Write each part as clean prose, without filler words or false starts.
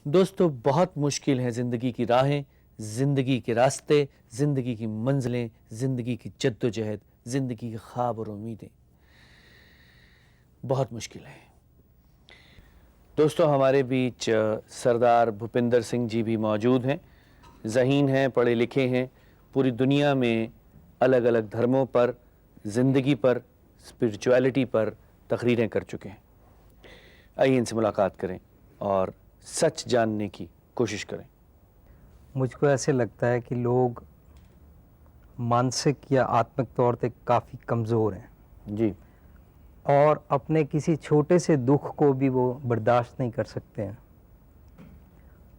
दोस्तों, बहुत मुश्किल है ज़िंदगी की राहें, ज़िंदगी के रास्ते, ज़िंदगी की मंजिलें, ज़िंदगी की जद्दोजहद, ज़िंदगी के ख्वाब और उम्मीदें बहुत मुश्किल है। दोस्तों, हमारे बीच सरदार भूपिंदर सिंह जी भी मौजूद हैं। ज़हीन हैं, पढ़े लिखे हैं, पूरी दुनिया में अलग अलग धर्मों पर, ज़िंदगी पर, स्पिरिचुअलिटी पर तकरीरें कर चुके हैं। आइए इनसे मुलाकात करें और सच जानने की कोशिश करें। मुझको ऐसे लगता है कि लोग मानसिक या आत्मिक तौर पे काफ़ी कमज़ोर हैं जी। और अपने किसी छोटे से दुख को भी वो बर्दाश्त नहीं कर सकते हैं,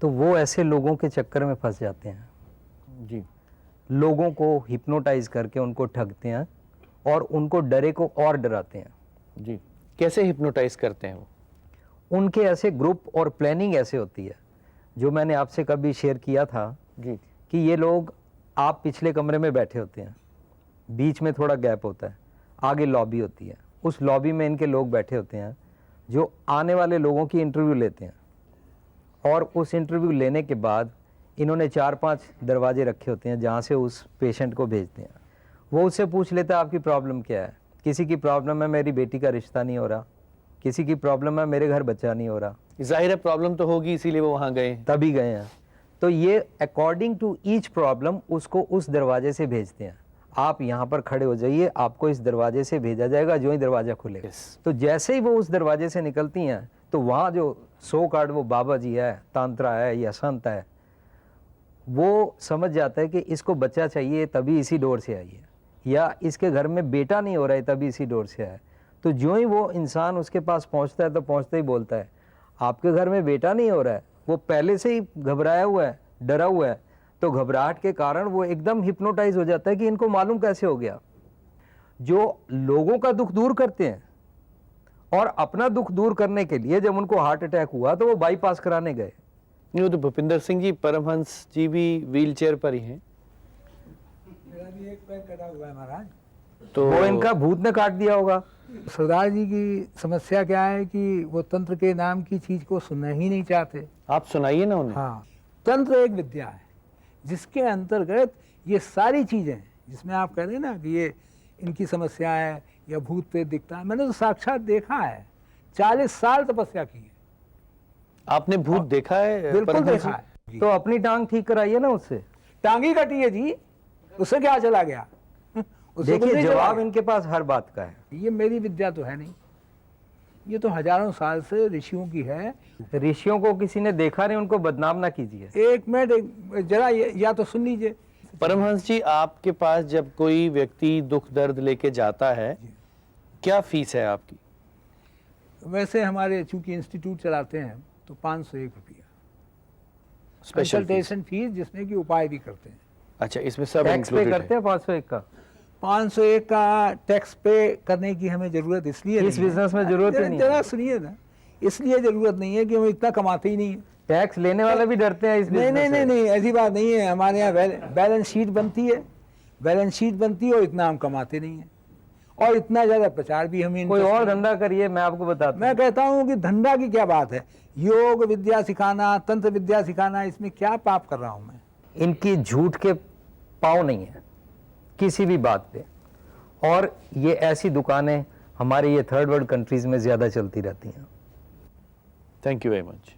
तो वो ऐसे लोगों के चक्कर में फंस जाते हैं। जी। लोगों को हिप्नोटाइज करके उनको ठगते हैं और उनको डरे को और डराते हैं। जी। कैसे हिप्नोटाइज करते हैं वो? उनके ऐसे ग्रुप और प्लानिंग ऐसे होती है, जो मैंने आपसे कभी शेयर किया था जी। कि ये लोग, आप पिछले कमरे में बैठे होते हैं, बीच में थोड़ा गैप होता है, आगे लॉबी होती है, उस लॉबी में इनके लोग बैठे होते हैं जो आने वाले लोगों की इंटरव्यू लेते हैं। और उस इंटरव्यू लेने के बाद इन्होंने 4-5 दरवाजे रखे होते हैं जहाँ से उस पेशेंट को भेजते हैं। वो उससे पूछ लेता है आपकी प्रॉब्लम क्या है। किसी की प्रॉब्लम है मेरी बेटी का रिश्ता नहीं हो रहा, किसी की प्रॉब्लम है मेरे घर बच्चा नहीं हो रहा। जाहिर है प्रॉब्लम तो होगी, इसीलिए वो वहाँ गए हैं। तभी गए हैं। तो ये अकॉर्डिंग टू ईच प्रॉब्लम उसको उस दरवाजे से भेजते हैं। आप यहाँ पर खड़े हो जाइए, आपको इस दरवाजे से भेजा जाएगा, जो ही दरवाज़ा खुलेगा। तो जैसे ही वो उस दरवाजे से निकलती हैं तो वहाँ जो सो कार्ड वो बाबा जी है, तांत्रा है या संत है, वो समझ जाता है कि इसको बच्चा चाहिए तभी इसी डोर से आई है, या इसके घर में बेटा नहीं हो रहा है तभी इसी डोर से आया। तो जो ही वो इंसान उसके पास पहुंचता है तो पहुंचते ही बोलता है आपके घर में बेटा नहीं हो रहा है। वो पहले से ही घबराया हुआ है, डरा हुआ है, तो घबराहट के कारण वो एकदम हिप्नोटाइज हो जाता है कि इनको मालूम कैसे हो गया। जो लोगों का दुख दूर करते हैं और अपना दुख दूर करने के लिए जब उनको हार्ट अटैक हुआ तो वो बाईपास कराने गए। नहीं, तो भूपिंदर सिंह जी, परमहंस जी भी व्हील चेयर पर ही हैं। मेरा भी एक पैर कटा हुआ है महाराज। तो वो इनका भूत ने काट दिया होगा। सरदार जी की समस्या क्या है कि वो तंत्र के नाम की चीज को सुनना ही नहीं चाहते। आप सुनाइए ना उन्हें। हाँ, तंत्र एक विद्या है जिसके अंतर्गत ये सारी चीजें, जिसमें आप कह रहे हैं ना कि ये इनकी समस्या है या भूत प्रेत दिखता है, मैंने तो साक्षात देखा है। 40 साल तपस्या की है। आपने भूत देखा है? बिल्कुल परमहंस देखा जी? है। तो अपनी टांग ठीक कराइए ना उससे। टांगी कटी है जी, उससे क्या चला गया? उससे कुछ देखिए, नहीं चला जवाब गया। इनके पास हर बात का है। ये मेरी विद्या तो है नहीं, ये तो हजारों साल से ऋषियों की है। ऋषियों को किसी ने देखा नहीं, उनको बदनाम ना कीजिए। एक मिनट जरा या तो सुन लीजिए। परमहंस जी, आपके पास जब कोई व्यक्ति दुख दर्द लेके जाता है, क्या फीस है आपकी? वैसे हमारे चूंकि इंस्टीट्यूट चलाते हैं तो 501 रुपया स्पेशल फीस? कंसल्टेशन फीस, जिसमें कि उपाय भी करते हैं। अच्छा, इसमें सब टैक्स पे इंक्लूडेड करते है? हैं 501 का। 501 का टैक्स पे करने की हमें जरूरत इसलिए इस नहीं है। बिजनेस में जरूरत ही नहीं है। जरा सुनिए ना, इसलिए जरूरत नहीं है कि हम इतना कमाते ही नहीं है। टैक्स लेने वाले भी डरते हैं इस नहीं बिजनेस नहीं से। नहीं नहीं, ऐसी बात नहीं है। हमारे यहाँ बैलेंस शीट बनती है, बैलेंस शीट बनती है और इतना हम कमाते नहीं है, और इतना ज्यादा प्रचार भी हमें। कोई और धंधा करिए, मैं आपको बताता हूँ। मैं कहता हूँ कि धंधा की क्या बात है। योग विद्या सिखाना, तंत्र विद्या सिखाना, इसमें क्या पाप कर रहा हूँ मैं? इनकी झूठ के पाँव नहीं है किसी भी बात पे, और ये ऐसी दुकानें हमारे ये थर्ड वर्ल्ड कंट्रीज में ज्यादा चलती रहती हैं। Thank you very much.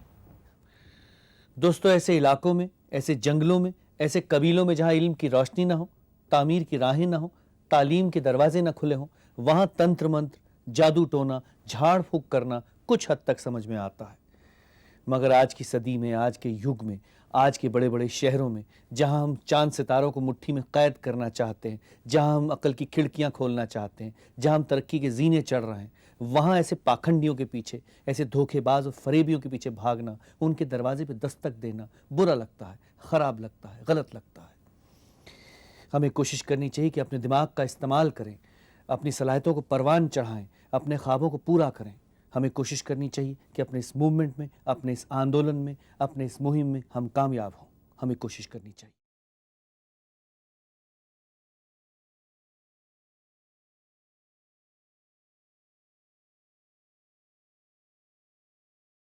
दोस्तों, ऐसे इलाकों में, ऐसे जंगलों में, ऐसे कबीलों में जहां इल्म की रोशनी ना हो, तामीर की राहें ना हो, तालीम के दरवाजे ना खुले हों, वहां तंत्र मंत्र, जादू टोना, झाड़ फूक करना कुछ हद तक समझ में आता है। मगर आज की सदी में, आज के युग में, आज के बड़े बड़े शहरों में, जहां हम चांद सितारों को मुट्ठी में कैद करना चाहते हैं, जहां हम अकल की खिड़कियां खोलना चाहते हैं, जहां हम तरक्की के जीने चढ़ रहे हैं, वहां ऐसे पाखंडियों के पीछे, ऐसे धोखेबाज और फरेबियों के पीछे भागना, उनके दरवाजे पे दस्तक देना बुरा लगता है, खराब लगता है, गलत लगता है। हमें कोशिश करनी चाहिए कि अपने दिमाग का इस्तेमाल करें, अपनी सलाहियतों को परवान चढ़ाएं, अपने ख्वाबों को पूरा करें। हमें कोशिश करनी चाहिए कि अपने इस मूवमेंट में, अपने इस आंदोलन में, अपने इस मुहिम में हम कामयाब हों। हमें कोशिश करनी चाहिए।